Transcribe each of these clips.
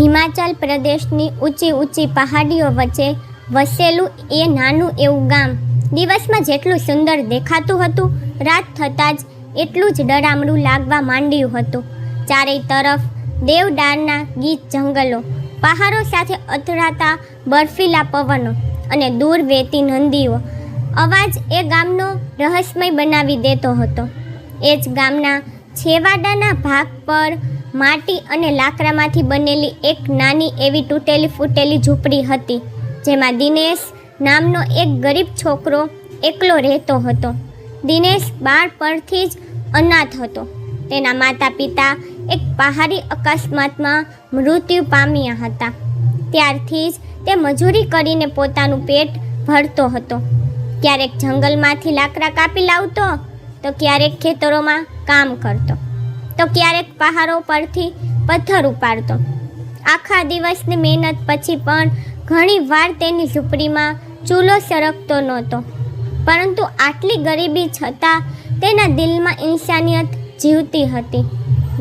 હિમાચલ પ્રદેશની ઊંચી ઊંચી પહાડીઓ વચ્ચે વસેલું એ નાનું એવું ગામ દિવસમાં જેટલું સુંદર દેખાતું હતું, રાત થતાં જ એટલું જ ડરામણું લાગવા માંડ્યું હતું. ચારેય તરફ દેવદારના ગીચ જંગલો, પહાડો સાથે અથડાતા બર્ફીલા પવનો અને દૂર વહેતી નદીઓ અવાજ એ ગામનો રહસ્યમય બનાવી દેતો હતો. એ જ ગામના છેવાડાના ભાગ પર માટી અને લાકડામાંથી બનેલી એક નાની એવી તૂટેલી ફૂટેલી ઝૂંપડી હતી, જેમાં દિનેશ નામનો એક ગરીબ છોકરો એકલો રહેતો હતો. દિનેશ બાળપણથી જ અનાથ હતો. તેના માતા પિતા એક પહાડી અકસ્માતમાં મૃત્યુ પામ્યા હતા. ત્યારથી જ તે મજૂરી કરીને પોતાનું પેટ ભરતો હતો. ક્યારેક જંગલમાંથી લાકડા કાપી લાવતો, તો ક્યારેક ખેતરોમાં કામ કરતો, તો ક્યારેક પહાડો પરથી પથ્થર ઉપાડતો. આખા દિવસની મહેનત પછી પણ ઘણી વાર તેની ઝૂંપડીમાં ચૂલો સળગતો નહોતો, પરંતુ આટલી ગરીબી છતાં તેના દિલમાં ઇન્સાનિયત જીવતી હતી.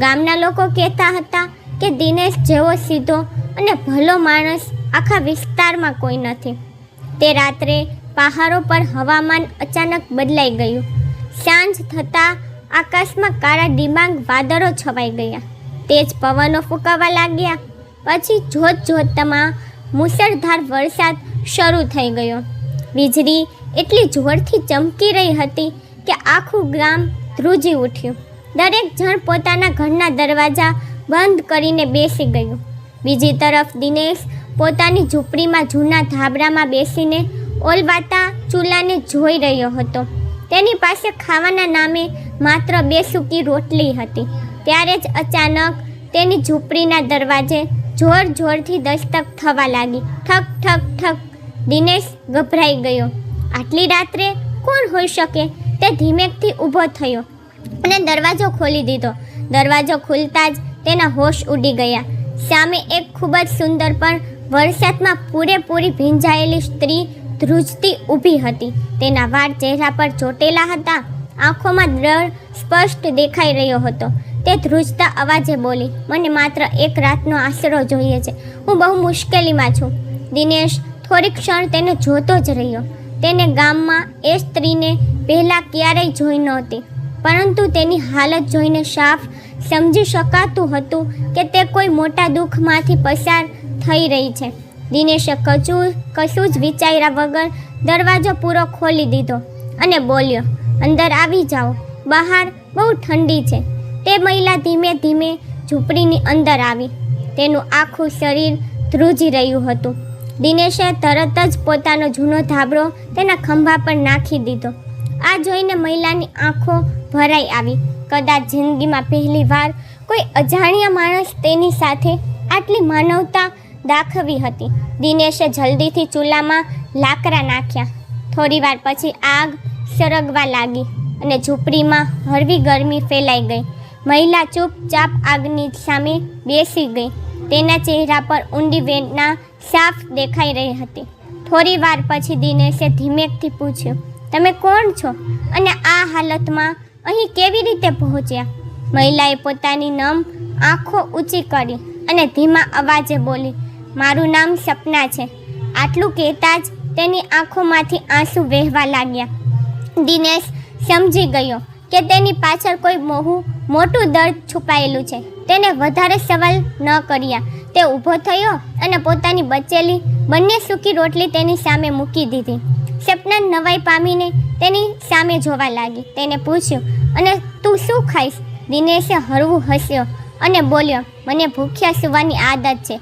ગામના લોકો કહેતા હતા કે દિનેશ જેવો સીધો અને ભલો માણસ આખા વિસ્તારમાં કોઈ નથી. તે રાત્રે પહાડો પર હવામાન અચાનક બદલાઈ ગયું. સાંજ થતાં આકાશમાં કાળા ડિબાંગ વાદળો છવાઈ ગયા. તેજ પવનો ફૂંકાવા લાગ્યા. પછી જોતજોતમાં મુશળધાર વરસાદ શરૂ થઈ ગયો. વીજળી એટલી જોરથી ચમકી રહી હતી કે આખું ગામ ધ્રુજી ઉઠ્યું. દરેક જણ પોતાના ઘરના દરવાજા બંધ કરીને બેસી ગયું. બીજી તરફ દિનેશ પોતાની ઝૂંપડીમાં જૂના ધાબળામાં બેસીને ઓલવાતા ચૂલાને જોઈ રહ્યો હતો. તેની પાસે ખાવાના નામે માત્ર 2 સૂકી રોટલી હતી. ત્યારે જ અચાનક તેની ઝૂંપડીના દરવાજે જોર જોરથી દસ્તક થવા લાગી. ઠક ઠક ઠક. દિનેશ ગભરાઈ ગયો. આટલી રાત્રે કોણ હોઈ શકે? તે ધીમેકથી ઊભો થયો અને દરવાજો ખોલી દીધો. દરવાજો ખુલતા જ તેના હોશ ઉડી ગયા. સામે એક ખૂબ જ સુંદર પણ વરસાદમાં પૂરેપૂરી ભીંજાયેલી સ્ત્રી ધ્રુજતી ઊભી હતી. તેના વાળ ચહેરા પર ચોટેલા હતા. આંખોમાં ડર સ્પષ્ટ દેખાઈ રહ્યો હતો. તે ધ્રુજતા અવાજે બોલી, મને માત્ર એક રાતનો આશરો જોઈએ છે. હું બહુ મુશ્કેલીમાં છું. દિનેશ થોડી ક્ષણ તેને જોતો જ રહ્યો. તેને ગામમાં એ સ્ત્રીને પહેલાં ક્યારેય જોઈ નહોતી, પરંતુ તેની હાલત જોઈને સાફ સમજી શકાતું હતું કે તે કોઈ મોટા દુઃખમાંથી પસાર થઈ રહી છે. દિનેશે કશું જ વિચાર્યા વગર દરવાજો પૂરો ખોલી દીધો અને બોલ્યો, અંદર આવી જાઓ, બહાર બહુ ઠંડી છે. તે મહિલા ધીમે ધીમે ઝૂંપડીની અંદર આવી. તેનું આખું શરીર ધ્રુજી રહ્યું હતું. દિનેશે તરત જ પોતાનો જૂનો ધાબળો તેના ખંભા પર નાખી દીધો. આ જોઈને મહિલાની આંખો ભરાઈ આવી. કદાચ જિંદગીમાં પહેલી વાર કોઈ અજાણ્યા માણસ તેની સાથે આટલી માનવતા દાખવી હતી. દિનેશે જલ્દીથી ચૂલામાં લાકડા નાખ્યા. થોડીવાર પછી આગ સળગવા લાગી અને ઝૂંપડીમાં હળવી ગરમી ફેલાઈ ગઈ. મહિલા ચૂપચાપ આગની સામે બેસી ગઈ. તેના ચહેરા પર ઊંડી વેદના સાફ દેખાઈ રહી હતી. થોડીવાર પછી દિનેશે ધીમેકથી પૂછ્યું, તમે કોણ છો અને આ હાલતમાં અહીં કેવી રીતે પહોંચ્યા? મહિલાએ પોતાની નમ આંખો ઊંચી કરી અને ધીમા અવાજે બોલી, મારું નામ સપના છે. આટલું કહેતા જ તેની આંખોમાંથી આંસુ વહેવા લાગ્યા. દિનેશ સમજી ગયો કે તેની પાછળ કોઈ મોટું દર્દ છુપાયેલું છે. તેને વધારે સવાલ ન કર્યા. તે ઊભો થયો અને પોતાની બચેલી બંને સૂકી રોટલી તેની સામે મૂકી દીધી. સપના નવાઈ પામીને તેની સામે જોવા લાગી. તેને પૂછ્યું, અને તું શું ખાઈશ? દિનેશે હળવું હસ્યો અને બોલ્યો, મને ભૂખ્યા સૂવાની આદત છે.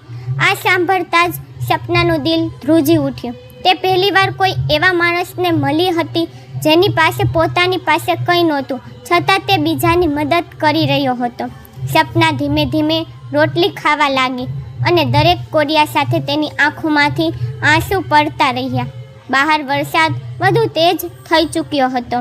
આ સાંભળતા જ સપનાનું દિલ ધ્રુજી ઉઠ્યું. તે પહેલીવાર કોઈ એવા માણસને મળી હતી જેની પાસે પોતાની પાસે કંઈ નહોતું, છતાં તે બીજાની મદદ કરી રહ્યો હતો. સપના ધીમે ધીમે રોટલી ખાવા લાગી અને દરેક કોડિયા સાથે તેની આંખોમાંથી આંસુ પડતા રહ્યા. બહાર વરસાદ વધુ તેજ થઈ ચૂક્યો હતો.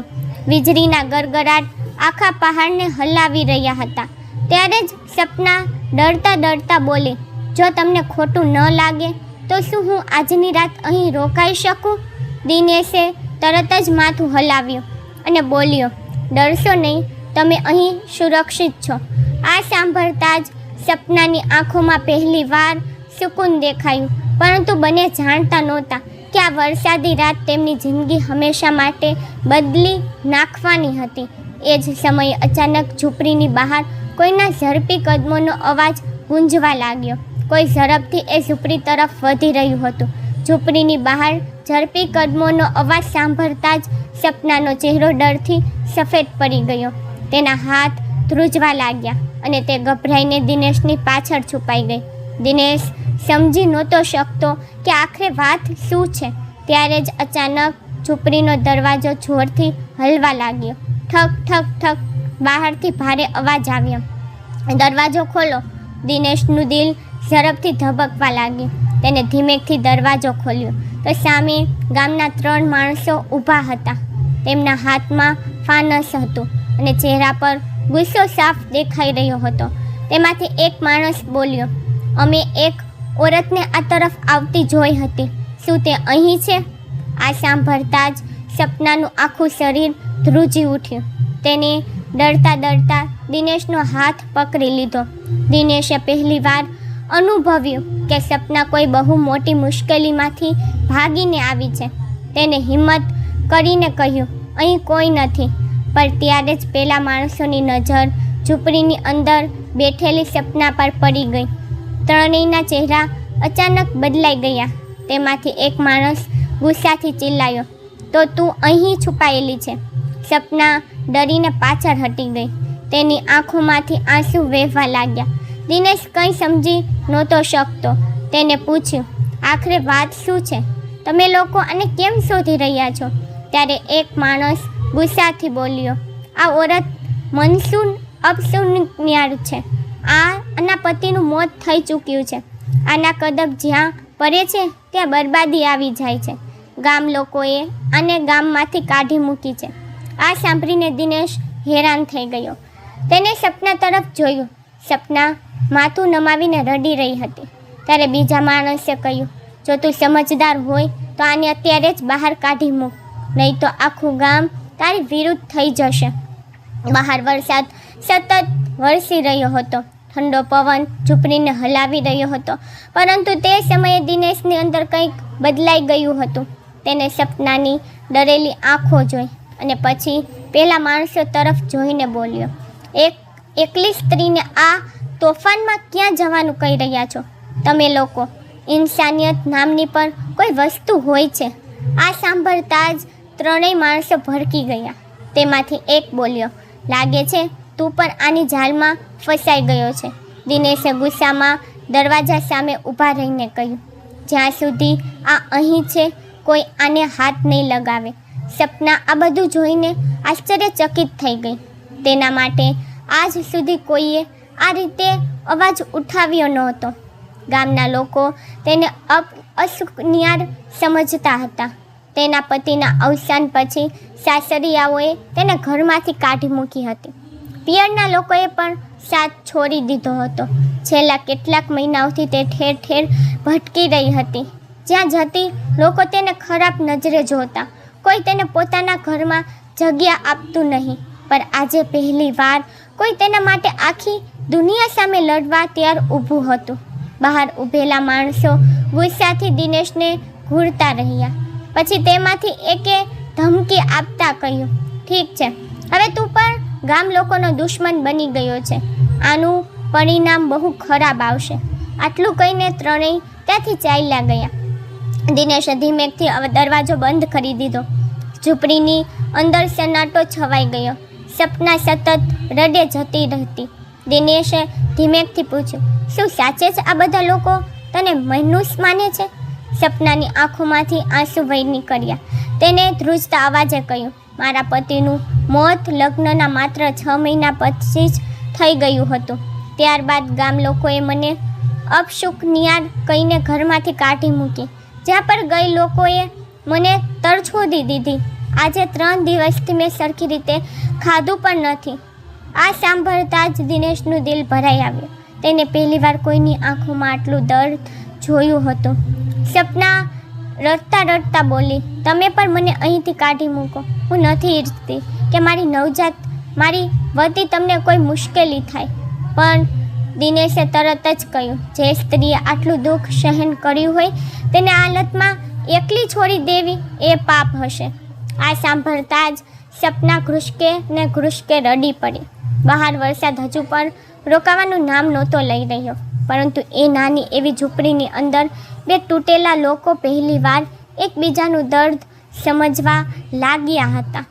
વીજળીના ગડગડાટ આખા પહાડને હલાવી રહ્યા હતા. ત્યારે જ સપના ડરતા ડરતા બોલી, જો તમને ખોટું ન લાગે તો શું હું આજની રાત અહીં રોકાઈ શકું? દિનેશે તરત જ માથું હલાવ્યું અને બોલ્યો, ડરશો નહીં, તમે અહીં સુરક્ષિત છો. આ સાંભળતા જ સપનાની આંખોમાં પહેલી વાર સુકૂન દેખાયું, પરંતુ બંને જાણતા નહોતા કે આ વરસાદી રાત તેમની જિંદગી હંમેશા માટે બદલી નાખવાની હતી. એ જ સમયે અચાનક ઝૂંપડીની બહાર કોઈના ઝડપી કદમોનો અવાજ ગુંજવા લાગ્યો. કોઈ ઝડપથી એ ઝૂંપડી તરફ વધી રહ્યું હતું. ઝૂંપડીની બહાર ઝડપી કદમોનો અવાજ સાંભળતા જ સપનાનો ચહેરો ડરથી સફેદ પડી ગયો. તેના હાથ ધ્રુજવા લાગ્યા અને તે ગભરાઈને દિનેશની પાછળ છુપાઈ ગઈ. દિનેશ સમજી નહોતો શકતો કે આખરે વાત શું છે. ત્યારે જ અચાનક ઝૂંપડીનો દરવાજો જોરથી હલવા લાગ્યો. ઠક ઠક ઠક બહારથી ભારે અવાજ આવ્યો. દરવાજો ખોલો. દિનેશનું દિલ ઝડપથી ધબકવા લાગ્યું. તેને ધીમેથી દરવાજો ખોલ્યો તો સામે ગામના 3 માણસો ઊભા હતા. તેમના હાથમાં ફાનસ હતું અને ચહેરા પર ગુસ્સો સાફ દેખાઈ રહ્યો હતો. તેમાંથી એક માણસ બોલ્યો, અમે એક ઓરતને આ તરફ આવતી જોઈ હતી. શું તે અહીં છે? આ સાંભળતા જ સપનાનું આખું શરીર ધ્રુજી ઉઠ્યું. તેને ડરતા દિનેશનો હાથ પકડી લીધો. દિનેશે પહેલીવાર અનુભવ્યું કે સપના કોઈ બહુ મોટી મુશ્કેલીમાંથી ભાગીને આવી છે. તેને હિંમત કરીને કહ્યું, અહીં કોઈ નથી. પણ ત્યારે જ પેલા માણસોની નજર ઝૂંપડીની અંદર બેઠેલી સપના પર પડી ગઈ. ત્રણેયના ચહેરા અચાનક બદલાઈ ગયા. તેમાંથી એક માણસ ગુસ્સાથી ચિલ્લાયો, તો તું અહીં છુપાયેલી છે. સપના ડરીને પાછળ હટી ગઈ. તેની આંખોમાંથી આંસુ વહેવા લાગ્યા. દિનેશ કંઈ સમજી નહોતો શકતો. તેને પૂછ્યું, આખરે વાત શું છે? તમે લોકો આને કેમ શોધી રહ્યા છો? ત્યારે એક માણસ ગુસ્સાથી બોલ્યો, આ ઓરત મનસૂન અપશુકનિયાળ છે. આના પતિનું મોત થઈ ચૂક્યું છે. આના કદમ જ્યાં પડે છે ત્યાં બરબાદી આવી જાય છે. ગામ લોકોએ આને ગામમાંથી કાઢી મૂકી છે. આ સાંભળીને દિનેશ હેરાન થઈ ગયો. તેને સપના તરફ જોયું. સપના માથું નમાવીને રડી રહી હતી. ત્યારે બીજા માણસે કહ્યું, જો તું સમજદાર હોય તો આને અત્યારે જ બહાર કાઢી મૂક, નહીં તો આખું ગામ તારી વિરુદ્ધ થઈ જશે. બહાર વરસાદ સતત વરસી રહ્યો હતો. ઠંડો પવન ઝૂંપડીને હલાવી રહ્યો હતો. પરંતુ તે સમયે દિનેશની અંદર કંઈક બદલાઈ ગયું હતું. તેને સપનાની ડરેલી આંખો જોઈ અને પછી પેલા માણસો તરફ જોઈને બોલ્યો, એકલી સ્ત્રીને આ તોફાનમાં ક્યાં જવાનું કહી રહ્યા છો? તમે લોકો, ઇન્સાનિયત નામની પણ કોઈ વસ્તુ હોય છે. આ સાંભળતા જ ત્રણેય માણસો ભડકી ગયા. તેમાંથી એક બોલ્યો, લાગે છે તું પણ આની જાળમાં ફસાઈ ગયો છે. દિનેશે ગુસ્સામાં દરવાજા સામે ઊભા રહીને કહ્યું, જ્યાં સુધી આ અહીં છે કોઈ આને હાથ નહીં લગાવે. સપના આ બધું જોઈને આશ્ચર્યચકિત થઈ ગઈ. તેના માટે આજ સુધી કોઈએ આ રીતે અવાજ ઉઠાવ્યો નહોતો. ગામના લોકો તેને અપશુકનિયાળ સમજતા હતા. તેના પતિના અવસાન પછી સાસરિયાઓએ તેને ઘરમાંથી કાઢી મૂકી હતી. પિયરના લોકોએ પણ સાથ છોડી દીધો હતો. છેલ્લા કેટલાક મહિનાઓથી તે ઠેર ઠેર ભટકી રહી હતી. જ્યાં જતી લોકો તેને ખરાબ નજરે જોતા. કોઈ તેને પોતાના ઘરમાં જગ્યા આપતું નહીં. પણ આજે પહેલી વાર કોઈ તેના માટે આખી દુનિયા સામે લડવા તૈયાર ઊભું હતું. બહાર ઊભેલા માણસો ગુસ્સાથી દિનેશને ઘૂરતા રહ્યા. પછી તેમાંથી એકે ધમકી આપતા કહ્યું, ઠીક છે, હવે તું પણ ગામ લોકોનો દુશ્મન બની ગયો છે. આનું પરિણામ બહુ ખરાબ આવશે. આટલું કહીને ત્રણેય ત્યાંથી ચાલ્યા ગયા. દિનેશે ધીમેથી દરવાજો બંધ કરી દીધો. ઝૂંપડીની અંદર સન્નાટો છવાઈ ગયો. સપના સતત રડે જતી રહેતી. દિનેશે ધીમેથી પૂછ્યું, શું સાચે જ આ બધા લોકો તને મનુષ્ય માને છે? સપનાની આંખોમાંથી આંસુ વહી નીકળ્યા. તેને ધ્રુજતા અવાજે કહ્યું, મારા પતિનું મોત લગ્નના માત્ર 6 મહિના પછી જ થઈ ગયું હતું. ત્યારબાદ ગામ લોકોએ મને અપશુકનિયાળ કહીને ઘરમાંથી કાઢી મૂકી. જ્યાં પર ગઈ લોકોએ મને તરછોડી દીધી. આજે 3 દિવસથી મેં સરખી રીતે ખાધું પણ નથી. આ સાંભળતા જ દિનેશનું દિલ ભરાઈ આવ્યું. તેને પહેલીવાર કોઈની આંખોમાં આટલું દર્દ જોયું હતું. સપના રડતા બોલી, તમે પણ મને અહીંથી કાઢી મૂકો. હું નથી ઈચ્છતી કે મારી નવજાત મારી વતી તમને કોઈ મુશ્કેલી થાય. પણ દિનેશે તરત જ કહ્યું, જે સ્ત્રીએ આટલું દુઃખ સહન કર્યું હોય તેને આ હાલતમાં એકલી છોડી દેવી એ પાપ હશે. આ સાંભળતા જ સપના ઘ્રુસકે રડી પડી. બહાર વરસાદ હજુ પણ રોકાવાનું નામ નહોતો લઈ રહ્યો, પરંતુ એ નાની એવી ઝૂંપડીની અંદર બે તૂટેલા લોકો પહેલીવાર એકબીજાનું દર્દ સમજવા લાગ્યા હતા.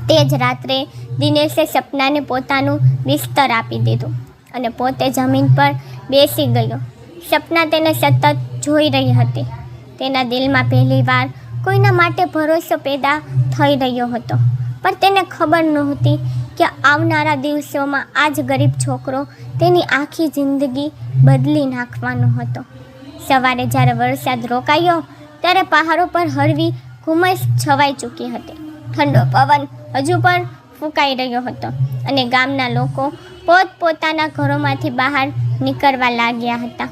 તે જ રાત્રે દિનેશે સપનાને પોતાનું બિસ્તર આપી દીધું અને પોતે જમીન પર બેસી ગયો. સપના તેને સતત જોઈ રહી હતી. તેના દિલમાં પહેલીવાર કોઈના માટે ભરોસો પેદા થઈ રહ્યો હતો, પણ તેને ખબર નહોતી કે આવનારા દિવસોમાં આ જ ગરીબ છોકરો તેની આખી જિંદગી બદલી નાખવાનો હતો. સવારે જ્યારે વરસાદ રોકાયો ત્યારે પહાડો પર હળવી ઘુમ્મસ છવાઈ ચૂકી હતી. ઠંડો પવન હજુ પણ ફૂંકાઈ રહ્યો હતો અને ગામના લોકો પોતપોતાના ઘરોમાંથી બહાર નીકળવા લાગ્યા હતા.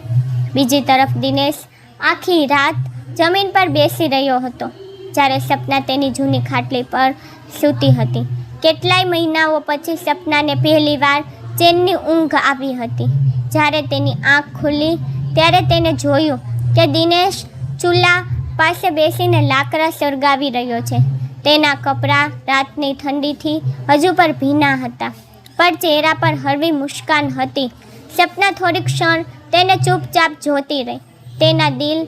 બીજી તરફ દિનેશ આખી રાત જમીન પર બેસી રહ્યો હતો, જ્યારે સપના તેની જૂની ખાટલી પર સૂતી હતી. કેટલાય મહિનાઓ પછી સપનાને પહેલીવાર ચેનની ઊંઘ આવી હતી. જ્યારે તેની આંખ ખુલી ત્યારે તેને જોયું કે દિનેશ ચૂલા પાસે બેસીને લાકડા સળગાવી રહ્યો છે. તેના કપડાં રાતની ઠંડીથી હજુ પણ ભીના હતા, પણ ચહેરા પર હળવી મુસ્કાન હતી. સપના થોડીક ક્ષણ તેને ચૂપચાપ જોતી રહી. તેના દિલ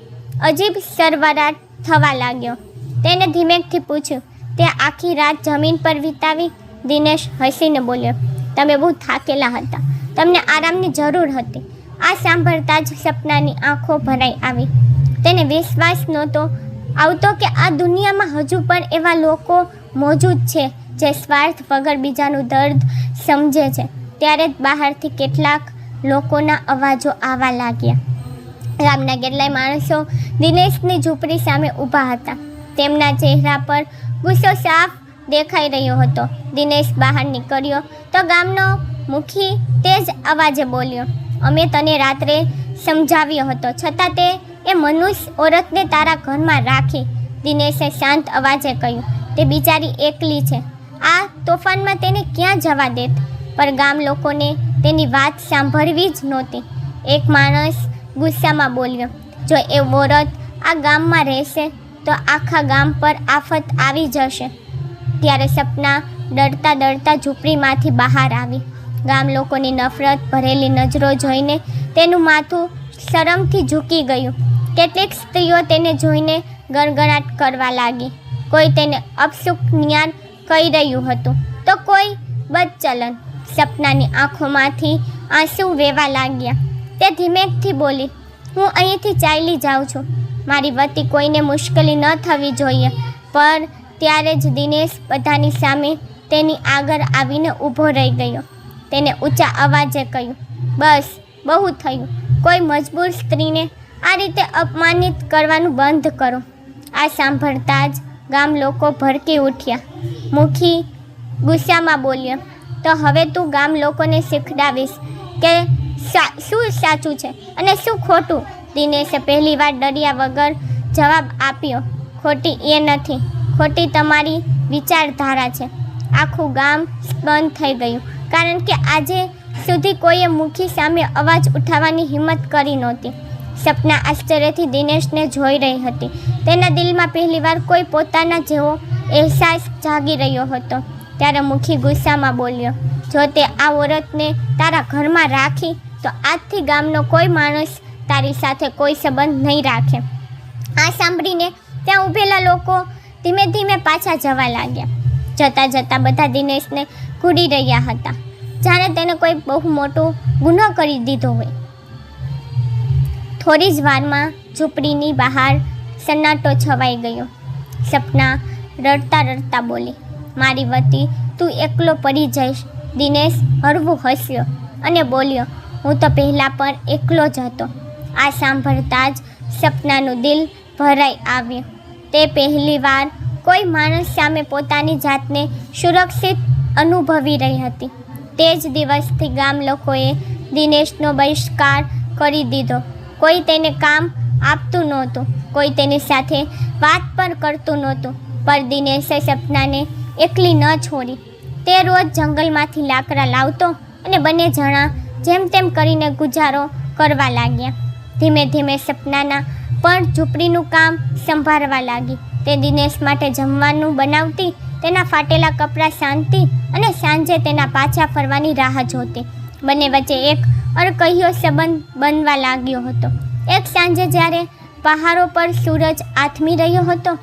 અજીબ સરવરાટ થવા લાગ્યો. તેને ધીમેકથી પૂછ્યું, તે આખી રાત જમીન પર વિતાવી? દિનેશ હસીને બોલ્યો, તમે બહુ થાકેલા હતા, તમને આરામની જરૂર હતી. આ સાંભળતા જ સપનાની આંખો ભરાઈ આવી. તેને વિશ્વાસ નહોતો આવતો કે આ દુનિયામાં હજુ પણ એવા લોકો મોજૂદ છે જે સ્વાર્થ વગર બીજાનું દર્દ સમજે છે. ત્યારે જ બહારથી કેટલાક લોકોના અવાજો આવવા લાગ્યા. ગામના કેટલાય માણસો દિનેશની ઝૂંપડી સામે ઊભા હતા. તેમના ચહેરા પર ગુસ્સો સાફ દેખાઈ રહ્યો હતો. દિનેશ બહાર નીકળ્યો તો ગામનો મુખી તે જ અવાજે બોલ્યો, અમે તને રાત્રે સમજાવ્યો હતો, છતાં તે એ મનુષ્ય ઓરતને તારા ઘરમાં રાખી. દિનેશે શાંત અવાજે કહ્યું, તે બિચારી એકલી છે, આ તોફાનમાં તેને ક્યાં જવા દેત? પણ ગામ લોકોને તેની વાત સાંભળવી જ નહોતી. એક માણસ ગુસ્સામાં બોલ્યો, જો એ ઓરત આ ગામમાં રહેશે તો આખા ગામ પર આફત આવી જશે. ત્યારે સપના ડરતા ડરતા ઝૂંપડીમાંથી બહાર આવી. ગામ લોકોની નફરત ભરેલી નજરો જોઈને તેનું માથું શરમથી ઝૂકી ગયું. કેટલીક સ્ત્રીઓ તેને જોઈને ગણગણાટ કરવા લાગી. કોઈ તેને અપશુકનિયાર કહી રહ્યું હતું તો કોઈ બદચલન. સપનાની આંખોમાંથી આંસુ વહેવા લાગ્યા. તે ધીમેકથી બોલી, હું અહીંથી ચાલી જાઉં છું, મારી વતી કોઈને મુશ્કેલી ન થવી જોઈએ. પણ ત્યારે જ દિનેશ બધાની સામે તેની આગળ આવીને ઊભો રહી ગયો. તેને ઊંચા અવાજે કહ્યું, બસ બહુ થયું, કોઈ મજબૂર સ્ત્રીને આ રીતે અપમાનિત કરવાનું બંધ કરો. આ સાંભળતા જ ગામ લોકો ભડકી ઉઠ્યા. મુખી ગુસ્સામાં બોલ્યો, તો હવે તું ગામ લોકોને શીખડાવીશ કે શું સાચું છે અને શું ખોટું? દિનેશે પહેલીવાર ડર્યા વગર જવાબ આપ્યો, ખોટી એ નથી, ખોટી તમારી વિચારધારા છે. આખું ગામ બંધ થઈ ગયું, કારણ કે આજે સુધી કોઈએ મુખી સામે અવાજ ઉઠાવવાની હિંમત કરી નહોતી. સપના આશ્ચર્યથી દિનેશને જોઈ રહી હતી. તેના દિલમાં પહેલીવાર કોઈ પોતાના જેવો અહેસાસ જાગી રહ્યો હતો. ત્યારે મુખી ગુસ્સામાં બોલ્યો, જો તે આ ઓરતને તારા ઘરમાં રાખી તો આજથી ગામનો કોઈ માણસ તારી સાથે કોઈ સંબંધ નહીં રાખે. આ સાંભળીને ત્યાં ઊભેલા લોકો ધીમે ધીમે પાછા જવા લાગ્યા. જતાં જતાં બધા દિનેશને ઘૂરી રહ્યા હતા, જાણે તેને કોઈ બહુ મોટો ગુનો કરી દીધો હોય. થોડી જ વારમાં ઝૂંપડીની બહાર સન્નાટો છવાઈ ગયો. સપના રડતા રડતા બોલી, મારી વતી તું એકલો પડી જઈશ. દિનેશ હળવું હસ્યો અને બોલ્યો, હું તો પહેલાં પણ એકલો જ હતો. આ સાંભળતા જ સપનાનું દિલ ભરાઈ આવ્યું. તે પહેલીવાર કોઈ માણસ સામે પોતાની જાતને સુરક્ષિત અનુભવી રહી હતી. તે જ દિવસથી ગામ લોકોએ દિનેશનો બહિષ્કાર કરી દીધો. કોઈ તેને કામ આપતું નહોતું, કોઈ તેની સાથે વાત પણ કરતું નહોતું. પણ દિનેશે સપનાને એકલી ન છોડી. તે રોજ જંગલમાંથી લાકડા લાવતો અને બંને જણા જેમ તેમ કરીને ગુજારો કરવા લાગ્યા. ધીમે ધીમે સપનાના પણ ઝૂંપડીનું કામ સંભાળવા લાગી. તે દિનેશ માટે જમવાનું બનાવતી, તેના ફાટેલા કપડાં સાંધતી અને સાંજે તેના પાછા ફરવાની રાહ જોતી. બંને વચ્ચે એક અણકહ્યો સંબંધ બનવા લાગ્યો હતો. એક સાંજે જ્યારે પહાડો પર સૂરજ આથમી રહ્યો હતો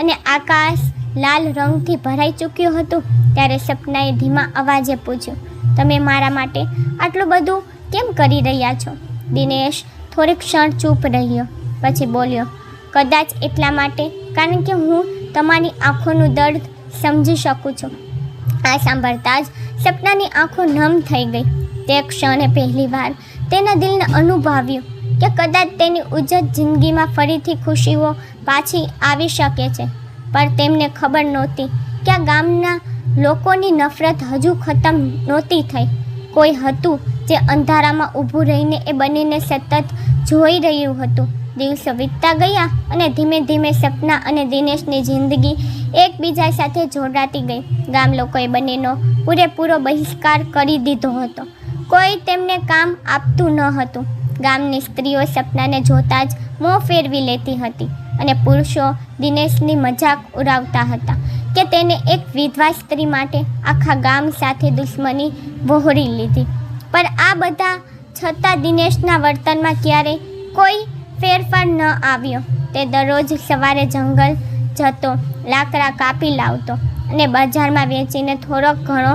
અને આકાશ લાલ રંગથી ભરાઈ ચૂક્યું હતું, ત્યારે સપનાએ ધીમા અવાજે પૂછ્યું, તમે મારા માટે આટલું બધું કેમ કરી રહ્યા છો? દિનેશ થોડીક ક્ષણ ચૂપ રહ્યો, પછી બોલ્યો, કદાચ એટલા માટે કારણ કે હું તમારી આંખોનું દર્દ સમજી શકું છું. આ સાંભળતા જ સપનાની આંખો નમ થઈ ગઈ. તે ક્ષણે પહેલીવાર તેના દિલને અનુભવ્યું કે કદાચ તેની ઉજ્જત જિંદગીમાં ફરીથી ખુશીઓ પાછી આવી શકે છે. પણ તેમને ખબર નહોતી કે આ ગામના લોકોની નફરત હજુ ખતમ નહોતી થઈ. કોઈ હતું જે અંધારામાં ઊભું રહીને એ બંનેને સતત જોઈ રહ્યું હતું. દિવસો વીતતા ગયા અને ધીમે ધીમે સપના અને દિનેશની જિંદગી એકબીજા સાથે જોડાતી ગઈ. ગામ લોકોએ બંનેનો પૂરેપૂરો બહિષ્કાર કરી દીધો હતો. કોઈ તેમને કામ આપતું ન હતું. ગામની સ્ત્રીઓ સપનાને જોતાં જ મોં ફેરવી લેતી હતી અને પુરુષો દિનેશની મજાક ઉડાવતા હતા કે તેને એક વિધવા સ્ત્રી માટે આખા ગામ સાથે દુશ્મની વહોરી લીધી. પણ આ બધા છતાં દિનેશના વર્તનમાં ક્યારેય કોઈ ફેરફાર ન આવ્યો. તે દરરોજ સવારે જંગલ જતો, લાકડા કાપી લાવતો અને બજારમાં વેચીને થોડોક ઘણો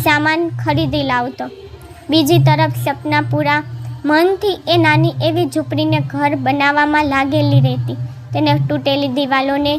સામાન ખરીદી લાવતો. બીજી તરફ સપના પૂરા મનથી એ નાની એવી ઝૂંપડીને ઘર બનાવવામાં લાગેલી રહેતી. તેને તૂટેલી દિવાલોને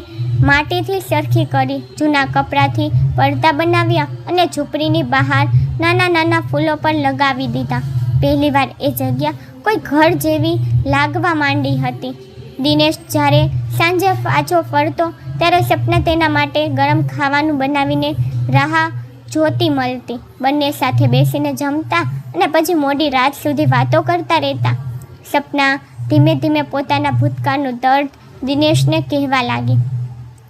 માટીથી સરખી કરી, જૂના કપડાથી પડદા બનાવ્યા અને ઝૂંપડીની બહાર નાના નાના ફૂલો પણ લગાવી દીધા. પહેલીવાર એ જગ્યા કોઈ ઘર જેવી લાગવા માંડી હતી. દિનેશ જ્યારે સાંજે પાછો ફરતો ત્યારે સપના તેના માટે ગરમ ખાવાનું બનાવીને રાહ જોતી મળતી. બંને સાથે બેસીને જમતા અને પછી મોડી રાત સુધી વાતો કરતા રહેતા. સપના ધીમે ધીમે પોતાના ભૂતકાળનું દર્દ દિનેશને કહેવા લાગી.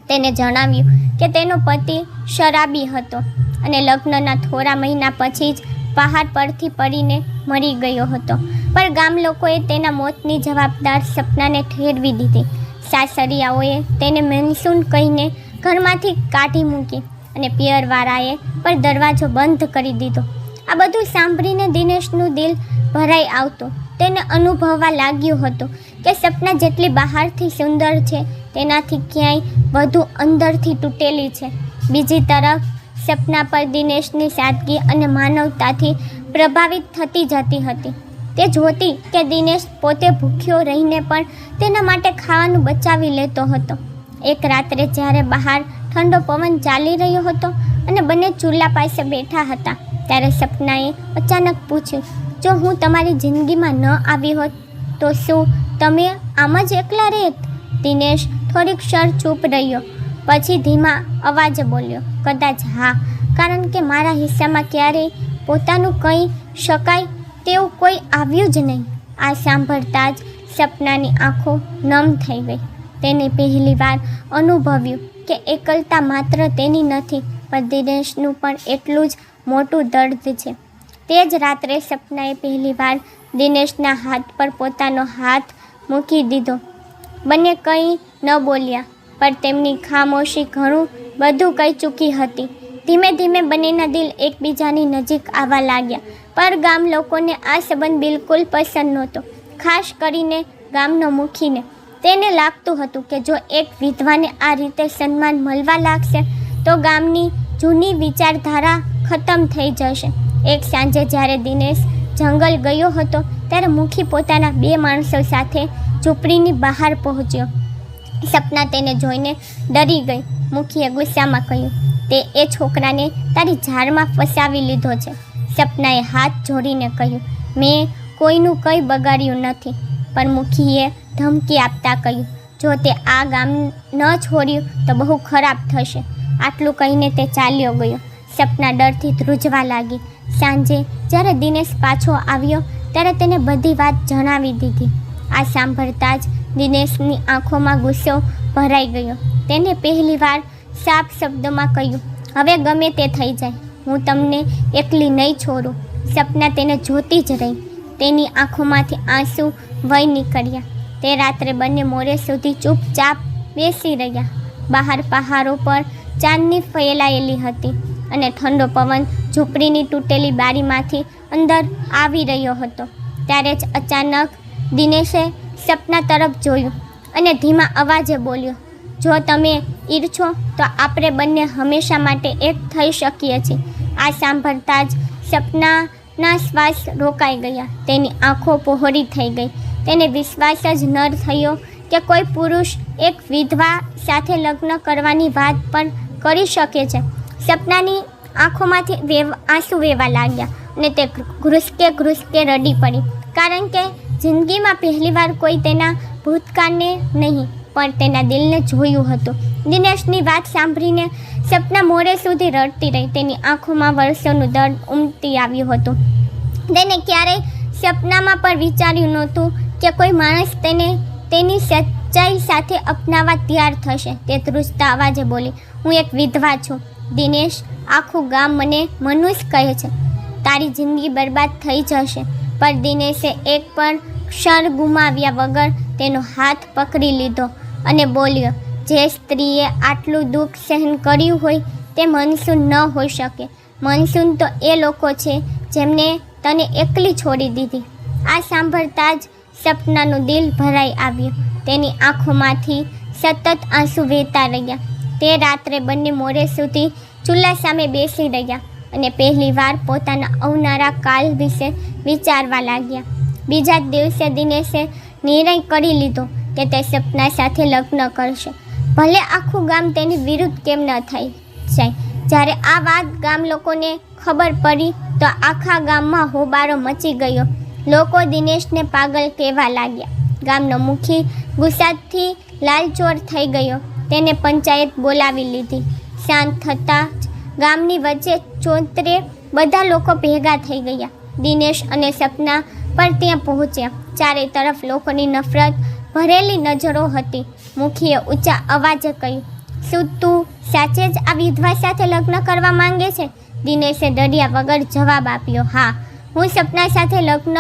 તેને જણાવ્યું કે તેનો પતિ શરાબી હતો અને લગ્નના થોડા મહિના પછી જ પહાડ પરથી પડીને મરી ગયો હતો. પણ ગામ લોકોએ તેના મોતની જવાબદાર સપનાને ઠેરવી દીધી. સાસરિયાઓએ તેને મનસૂન કહીને ઘરમાંથી કાઢી મૂકી અને પિયરવાળાએ પણ દરવાજો બંધ કરી દીધો. આ બધું સાંભળીને દિનેશનું દિલ ભરાઈ આવતું. તેને અનુભવવા લાગ્યું હતું કે સપના જેટલી બહારથી સુંદર છે તેનાથી ક્યાંય વધુ અંદરથી તૂટેલી છે. બીજી તરફ સપના પર દિનેશની સાદગી અને માનવતાથી પ્રભાવિત થતી જતી હતી. તે જોતી કે દિનેશ પોતે ભૂખ્યો રહીને પણ તેના માટે ખાવાનું બચાવી લેતો હતો. એક રાત્રે જ્યારે બહાર ઠંડો પવન ચાલી રહ્યો હતો અને બંને ચૂલા પાસે બેઠા હતા, ત્યારે સપનાએ અચાનક પૂછ્યું, જો હું તમારી જિંદગીમાં ન આવી હોત તો શું તમે આમ જ એકલા રહેત? દિનેશ થોડીક ક્ષણ ચૂપ રહ્યો, પછી ધીમા અવાજે બોલ્યો, કદાચ હા, કારણ કે મારા હિસ્સામાં ક્યારેય પોતાનું કહી શકાય તેવું કોઈ આવ્યું જ નહીં. આ સાંભળતા જ સપનાની આંખો નમ થઈ ગઈ. તેને પહેલીવાર અનુભવ્યું કે એકલતા માત્ર તેની નથી, પણ દિનેશનું પણ એટલું જ મોટું દર્દ છે. તે જ રાત્રે સપનાએ પહેલીવાર દિનેશના હાથ પર પોતાનો હાથ મૂકી દીધો. બંને કંઈ ન બોલ્યા, પણ તેમની ખામોશી ઘણું બધું કહી ચૂકી હતી. ધીમે ધીમે બંનેના દિલ એકબીજાની નજીક આવવા લાગ્યા. પણ ગામ લોકોને આ સંબંધ બિલકુલ પસંદ નહોતો, ખાસ કરીને ગામનો મુખીને. તેને લાગતું હતું કે જો એક વિધવાને આ રીતે સન્માન મળવા લાગશે તો ગામની જૂની વિચારધારા ખતમ થઈ જશે. એક સાંજે જ્યારે દિનેશ જંગલ ગયો હતો ત્યારે મુખી પોતાના 2 માણસો સાથે ઝૂંપડીની બહાર પહોંચ્યો. સપના તેને જોઈને ડરી ગઈ. મુખીએ ગુસ્સામાં કહ્યું, તે એ છોકરાને તારી ઝાડમાં ફસાવી લીધો છે. સપનાએ હાથ જોડીને કહ્યું, મેં કોઈનું કંઈ બગાડ્યું નથી. પણ મુખીએ ધમકી આપતા કહ્યું, જો તે આ ગામ ન છોડ્યું તો બહુ ખરાબ થશે. આટલું કહીને તે ચાલ્યો ગયો. સપના ડરથી ધ્રુજવા લાગી. સાંજે જ્યારે દિનેશ પાછો આવ્યો ત્યારે તેને બધી વાત જણાવી દીધી. આ સાંભળતા જ દિનેશની આંખોમાં ગુસ્સો ભરાઈ ગયો. તેને પહેલીવાર સાફ શબ્દોમાં કહ્યું, હવે ગમે તે થઈ જાય, હું તમને એકલી નહીં છોડું. સપના તેને જોતી જ રહી. તેની આંખોમાંથી આંસુ વહી નીકળ્યા. તે રાત્રે બંને મોડે સુધી ચૂપચાપ બેસી રહ્યા. બહાર પહાડો પર ચાંદની ફેલાયેલી હતી અને ઠંડો પવન ઝૂંપડીની તૂટેલી બારીમાંથી અંદર આવી રહ્યો હતો. ત્યારે જ અચાનક દિનેશે સપના તરફ જોયું અને ધીમા અવાજે બોલ્યો, જો તમે ઈચ્છો તો આપણે બંને હંમેશા માટે એક થઈ શકીએ છીએ. આ સાંભળતા જ સપનાના શ્વાસ રોકાઈ ગયા. તેની આંખો પહોળી થઈ ગઈ. તેને વિશ્વાસ જ ન થયો કે કોઈ પુરુષ એક વિધવા સાથે લગ્ન કરવાની વાત પણ કરી શકે છે. સપનાની આંખોમાંથી આંસુ વહેવા લાગ્યા અને તે ઘ્રુસકે રડી પડી, કારણ કે જિંદગીમાં પહેલીવાર કોઈ તેના ભૂતકાળને નહીં પણ તેના દિલને જોયું હતું. દિનેશની વાત સાંભળીને સપના મોડે સુધી રડતી રહી. તેની આંખોમાં વર્ષોનું દર્દ ઉમટી આવ્યું હતું. તેને ક્યારેય સપનામાં પણ વિચાર્યું નહોતું કે કોઈ માણસ તેને તેની સચ્ચાઈ સાથે અપનાવવા તૈયાર થશે. તે ધ્રુજતા અવાજે બોલી, હું એક વિધવા છું દિનેશ. આખું ગામ મને મનુષ્ય કહે છે. તારી જિંદગી બરબાદ થઈ જશે. પણ દિનેશે એક પણ ક્ષણ ગુમાવ્યા વગર તેનો હાથ પકડી લીધો અને બોલ્યો, જે સ્ત્રીએ આટલું દુઃખ સહન કર્યું હોય તે મનસૂન ન હોઈ શકે. મનસૂન તો એ લોકો છે જેમને તને એકલી છોડી દીધી. આ સાંભળતા જ સપનાનું દિલ ભરાઈ આવ્યું. તેની આંખોમાંથી સતત આંસુ વહેતા રહ્યા. તે રાત્રે બંને મોડે સુધી ચૂલા સામે બેસી રહ્યા અને પહેલીવાર પોતાના આવનારા કાલ વિશે વિચારવા લાગ્યા. બીજા જ દિવસે દિનેશે નિર્ણય કરી લીધો કે તે સપના સાથે લગ્ન કરશે, ભલે આખું ગામ તેની વિરુદ્ધ કેમ ન થઈ જાય. જ્યારે આ વાત ગામ લોકોને ખબર પડી તો આખા ગામમાં હોબાળો મચી ગયો. લોકો દિનેશને પાગલ કહેવા લાગ્યા. ગામનો મુખી ગુસ્સાથી લાલચોળ થઈ ગયો. તેને પંચાયત બોલાવી લીધી. શાંત થતાં જ ગામની વચ્ચે ચોતરે બધા લોકો ભેગા થઈ ગયા. દિનેશ અને સપના પણ ત્યાં પહોંચ્યા. ચારે તરફ લોકોની નફરત ભરેલી નજરો હતી. મુખીએ ઊંચા અવાજે કહ્યું, શું તું સાચે જ આ વિધવા સાથે લગ્ન કરવા માંગે છે? દિનેશે ડર્યા વગર જવાબ આપ્યો, હા, હું સપના સાથે લગ્ન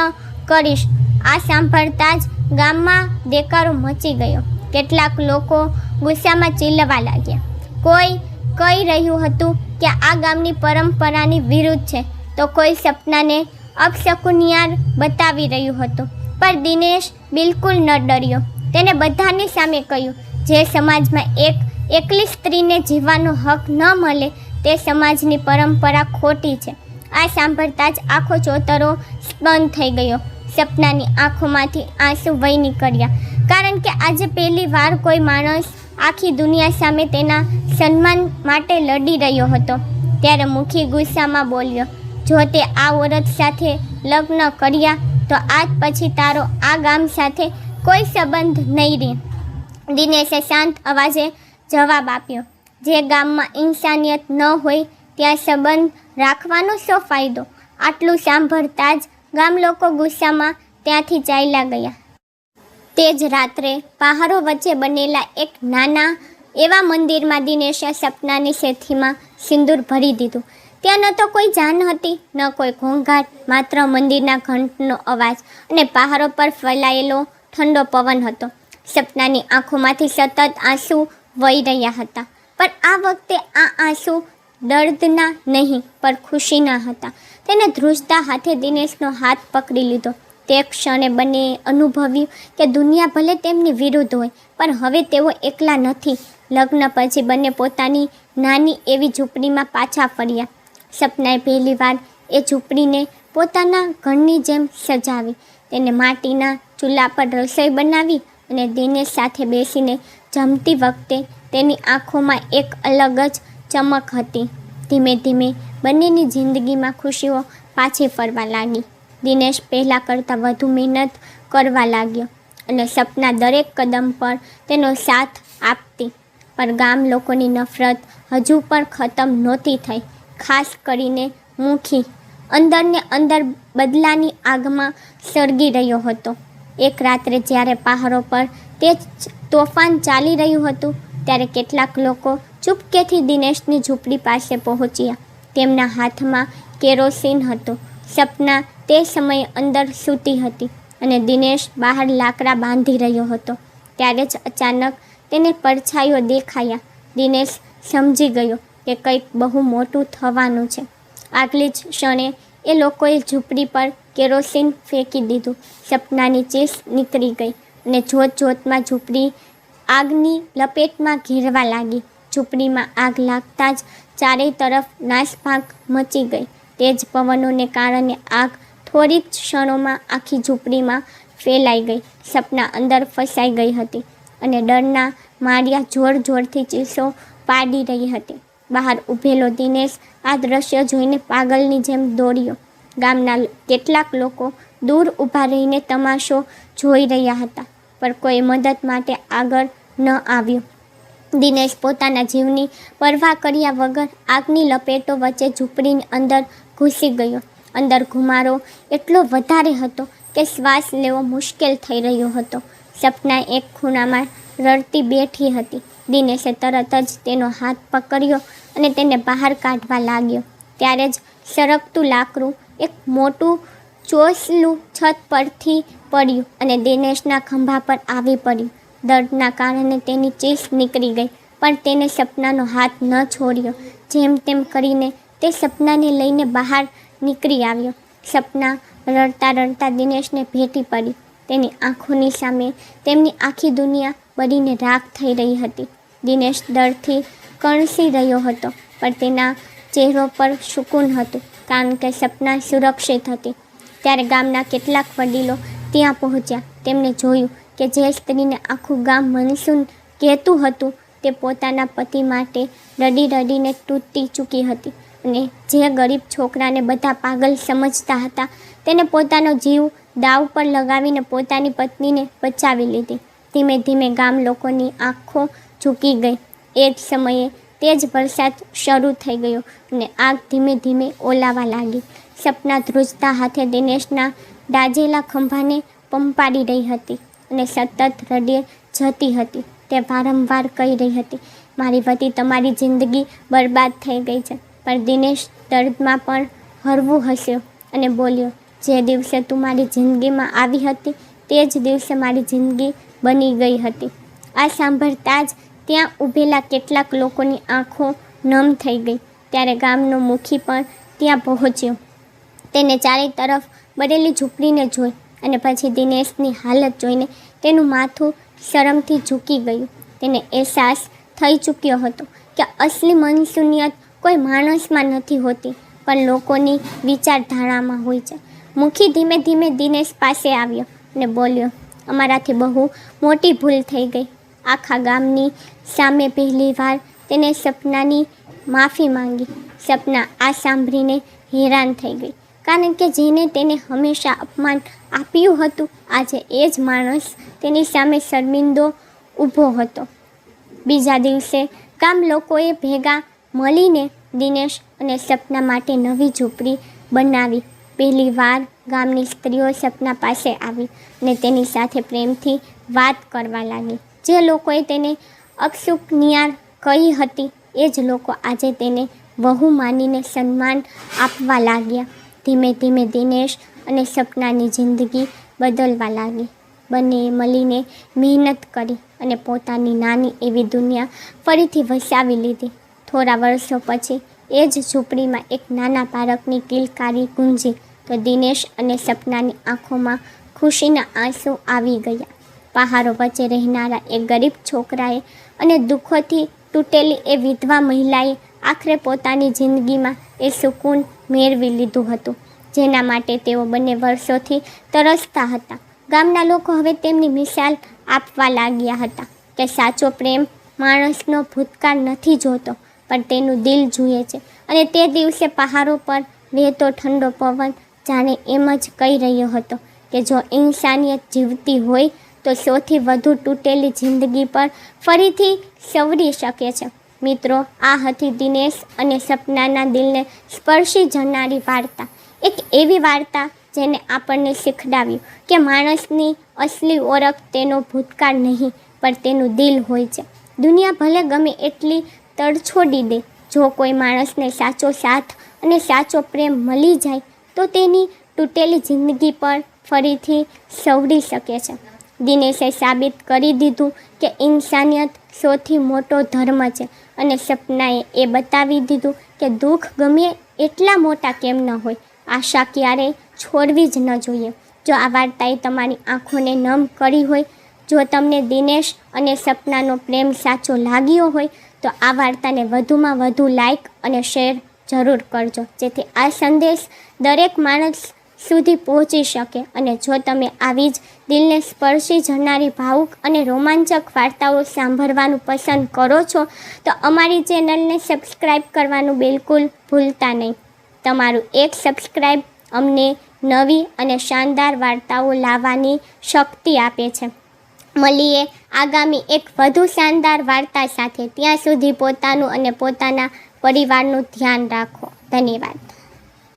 કરીશ. આ સાંભળતા જ ગામમાં દેકારો મચી ગયો. કેટલાક લોકો ગુસ્સામાં ચીલવા લાગ્યા. કોઈ કહી રહ્યું હતું કે આ ગામની પરંપરાની વિરુદ્ધ છે, તો કોઈ સપનાને અપશકુનિયાર બતાવી રહ્યું હતું. પણ દિનેશ બિલકુલ ન ડર્યો. તેને બધાની સામે કહ્યું, જે સમાજમાં એકલી સ્ત્રીને જીવવાનો હક ન મળે તે સમાજની પરંપરા ખોટી છે. આ સાંભળતા જ આખો ચોતરો બંધ થઈ ગયો. સપનાની આંખોમાંથી આંસુ વહી નીકળ્યા, કારણ કે આજે પહેલી વાર કોઈ માણસ આખી દુનિયા સામે તેના સન્માન માટે લડી રહ્યો હતો. ત્યારે મુખી ગુસ્સામાં બોલ્યો, જો તે આ ઓરત સાથે લગ્ન કર્યા તો આજ પછી તારો આ ગામ સાથે કોઈ સંબંધ નહીં રહે. દિનેશે શાંત અવાજે જવાબ આપ્યો, જે ગામમાં ઇન્સાનિયત ન હોય ત્યાં સંબંધ રાખવાનો શો ફાયદો? આટલું સાંભળતા જ ગામ લોકો ગુસ્સામાં ત્યાંથી ચાલ્યા ગયા. તે જ રાત્રે પહાડો વચ્ચે બનેલા એક નાના એવા મંદિરમાં દિનેશે સપનાની સેથીમાં સિંદૂર ભરી દીધું. ત્યાં ન તો કોઈ જાન હતી, ન કોઈ ઘોંઘાટ, માત્ર મંદિરના ઘંટનો અવાજ અને પહાડો પર ફેલાયેલો ઠંડો પવન હતો. સપનાની આંખોમાંથી સતત આંસુ વહી રહ્યા હતા, પણ આ વખતે આ આંસુ દર્દના નહીં પણ ખુશીના હતા. તેને ધ્રુજતા હાથે દિનેશનો હાથ પકડી લીધો. તે ક્ષણે બંને અનુભવ્યું કે દુનિયા ભલે તેમની વિરુદ્ધ હોય, પણ હવે તેઓ એકલા નથી. લગ્ન પછી બંને પોતાની નાની એવી ઝૂંપડીમાં પાછા ફર્યા. સપનાએ પહેલીવાર એ ઝૂંપડીને પોતાના ઘરની જેમ સજાવી. તેને માટીના ચૂલા પર રસોઈ બનાવી અને દિનેશ સાથે બેસીને જમતી વખતે તેની આંખોમાં એક અલગ જ ચમક હતી. ધીમે ધીમે બંનેની જિંદગીમાં ખુશીઓ પાછી ફરવા લાગી. દિનેશ પહેલાં કરતાં વધુ મહેનત કરવા લાગ્યો અને સપના દરેક કદમ પર તેનો સાથ આપતી. પણ ગામ લોકોની નફરત હજુ પણ ખતમ નહોતી થઈ. ખાસ કરીને મુખી અંદરને અંદર બદલાની આગમાં સળગી રહ્યો હતો. એક રાત્રે જ્યારે પહાડો પર તે તોફાન ચાલી રહ્યું હતું, ત્યારે કેટલાક લોકો ચૂપકેથી દિનેશની ઝૂંપડી પાસે પહોંચ્યા. તેમના હાથમાં કેરોસીન હતું. સપના તે સમયે અંદર સૂતી હતી અને દિનેશ બહાર લાકડા બાંધી રહ્યો હતો. ત્યારે જ અચાનક તેને પડછાયો દેખાયા. દિનેશ સમજી ગયો કે કંઈક બહુ મોટું થવાનું છે. આગલી જ ક્ષણે એ લોકોએ ઝૂંપડી પર કેરોસીન ફેંકી દીધું. સપનાની ચીસ નીકળી ગઈ અને જોતમાં ઝૂંપડી આગની લપેટમાં ઘેરવા લાગી. ઝૂંપડીમાં આગ લાગતા જ ચારેય તરફ નાસભાગ મચી ગઈ. તેજ પવનોને કારણે આગ થોડી જ ક્ષણોમાં આખી ઝૂંપડીમાં ફેલાઈ ગઈ. સપના અંદર ફસાઈ ગઈ હતી અને ડરના માર્યા જોરથી ચીસો પાડી રહી હતી. બહાર ઊભેલો દિનેશ આ દ્રશ્ય જોઈને પાગલની જેમ દોડ્યો. ગામના કેટલાક લોકો દૂર ઊભા રહીને તમાશો જોઈ રહ્યા હતા, પણ કોઈ મદદ માટે આગળ ન આવ્યું. દિનેશ પોતાના જીવની પરવા કર્યા વગર આગની લપેટો વચ્ચે ઝૂંપડીની અંદર ઘૂસી ગયો. અંદર ઘુમારો એટલો વધારે હતો કે શ્વાસ લેવો મુશ્કેલ થઈ રહ્યો હતો. સપના એક ખૂણામાં રડતી બેઠી હતી. દિનેશે તરત જ તેનો હાથ પકડ્યો અને તેને બહાર કાઢવા લાગ્યો. ત્યારે જ સરકતું લાકડું એક મોટું ચોસલું છત પરથી પડ્યું અને દિનેશના ખંભા પર આવી પડ્યું. દર્દના કારણે તેની ચીસ નીકળી ગઈ, પણ તેને સપનાનો હાથ ન છોડ્યો. જેમ તેમ કરીને તે સપનાને લઈને બહાર નીકળી આવ્યો. સપના રડતા દિનેશને ભેટી પડી. તેની આંખોની સામે તેમની આખી દુનિયા બળીને રાખ થઈ રહી હતી. દિનેશ દર્દથી કણસી રહ્યો હતો, પણ તેના ચહેરો પર સુકૂન હતું, કારણ કે સપના સુરક્ષિત હતી. ત્યારે ગામના કેટલાક વડીલો ત્યાં પહોંચ્યા. તેમણે જોયું કે જે સ્ત્રીને આખું ગામ મનસૂન કહેતું હતું તે પોતાના પતિ માટે રડીને તૂટી ચૂકી હતી, અને જે ગરીબ છોકરાને બધા પાગલ સમજતા હતા તેને પોતાનો જીવ દાવ પર લગાવીને પોતાની પત્નીને બચાવી લીધી. ધીમે ધીમે ગામ લોકોની આંખો ઝૂકી ગઈ. એ જ સમયે તેજ વરસાદ શરૂ થઈ ગયો અને આગ ધીમે ધીમે ઓલાવા લાગી. સપના ધ્રુજતા હાથે દિનેશના દાઝેલા ખંભાને પંપાડી રહી હતી અને સતત રડે જતી હતી. તે વારંવાર કહી રહી હતી, મારી વતી તમારી જિંદગી બરબાદ થઈ ગઈ છે. પણ દિનેશ દર્દમાં પણ હળવું હસ્યો અને બોલ્યો, જે દિવસે તું મારી જિંદગીમાં આવી હતી તે જ દિવસે મારી જિંદગી બની ગઈ હતી. આ સાંભળતા જ ત્યાં ઊભેલા કેટલાક લોકોની આંખો નમ થઈ ગઈ. ત્યારે ગામનો મુખી પણ ત્યાં પહોંચ્યો. તેને ચારે તરફ બળેલી ઝૂંપડીને જોઈ અને પછી દિનેશની હાલત જોઈને તેનું માથું શરમથી ઝૂકી ગયું. તેને અહેસાસ થઈ ચૂક્યો હતો કે અસલી મનસુનિયત કોઈ માણસમાં નથી હોતી, પણ લોકોની વિચારધારામાં હોય છે. મુખી ધીમે ધીમે દિનેશ પાસે આવ્યો અને બોલ્યો, અમારાથી બહુ મોટી ભૂલ થઈ ગઈ. આખા ગામની સામે પહેલીવાર તેને સપનાની માફી માંગી. સપના આ સાંભળીને હેરાન થઈ ગઈ, કારણ કે જેને તેને હંમેશા અપમાન આપ્યું હતું આજે એ જ માણસ તેની સામે શર્મિંદો ઊભો હતો. બીજા દિવસે ગામ લોકોએ ભેગા મળીને દિનેશ અને સપના માટે નવી ઝૂંપડી બનાવી. પહેલીવાર ગામની સ્ત્રીઓ સપના પાસે આવી અને તેની સાથે પ્રેમથી વાત કરવા લાગી. જે લોકોએ તેને અપશુકનિયાર કહી હતી એ જ લોકો આજે તેને વહુ માનીને સન્માન આપવા લાગ્યા. ધીમે ધીમે દિનેશ અને સપનાની જિંદગી બદલવા લાગી. બંનેએ મળીને મહેનત કરી અને પોતાની નાની એવી દુનિયા ફરીથી વસાવી લીધી. થોડા વર્ષો પછી એ જ ઝૂંપડીમાં એક નાના બાળકની કિલકારી ગુંજી તો દિનેશ અને સપનાની આંખોમાં ખુશીના આંસુ આવી ગયા. પહાડો વચ્ચે રહેનારા એક ગરીબ છોકરાએ અને દુઃખોથી તૂટેલી એ વિધવા મહિલાએ આખરે પોતાની જિંદગીમાં એ સુકૂન મેળવી લીધું હતું, જેના માટે તેઓ બંને વર્ષોથી તરસતા હતા. ગામના લોકો હવે તેમની મિસાલ આપવા લાગ્યા હતા કે સાચો પ્રેમ માણસનો ભૂતકાળ નથી જોતો, પણ તેનું દિલ જુએ છે. અને તે દિવસે પહાડો પર વહેતો ઠંડો પવન જાણે એમ જ કહી રહ્યો હતો કે જો ઇન્સાનિયત જીવતી હોય તો સૌથી વધુ તૂટેલી જિંદગી પર ફરીથી સંવરી શકે છે. મિત્રો, આ હતી દિનેશ અને સપનાના દિલને સ્પર્શી જનારી વાર્તા. એક એવી વાર્તા જેને આપણને શીખડાવ્યું કે માણસની અસલી ઓળખ તેનો ભૂતકાળ નહીં, પણ તેનું દિલ હોય છે. દુનિયા ભલે ગમે એટલી તડછોડી દે, જો કોઈ માણસને સાચો સાથ અને સાચો પ્રેમ મળી જાય તો તેની તૂટેલી જિંદગી પર ફરીથી સંવરી શકે છે. દિનેશે સાબિત કરી દીધું કે ઇન્સાનિયત સૌથી મોટો ધર્મ છે અને સપનાએ એ બતાવી દીધું કે દુઃખ ગમે એટલા મોટા કેમ ન હોય, આશા ક્યારેય છોડવી જ ન જોઈએ. જો આ વાર્તાએ તમારી આંખોને નમ કરી હોય, જો તમને દિનેશ અને સપનાનો પ્રેમ સાચો લાગ્યો હોય તો આ વાર્તાને વધુમાં વધુ લાઈક અને શેર જરૂર કરજો, જેથી આ સંદેશ દરેક માણસ સુધી પહોંચી શકે. અને જો તમે આવી જ દિલને સ્પર્શી જનારી ભાવુક અને રોમાંચક વાર્તાઓ સાંભળવાનું પસંદ કરો છો તો અમારી ચેનલને સબસ્ક્રાઈબ કરવાનું બિલકુલ ભૂલતા નહીં. તમારું એક સબસ્ક્રાઈબ અમને નવી અને શાનદાર વાર્તાઓ લાવવાની શક્તિ આપે છે. મળીએ આગામી એક વધુ શાનદાર વાર્તા સાથે. ત્યાં સુધી પોતાનું અને પોતાના પરિવારનું ધ્યાન રાખો. ધન્યવાદ.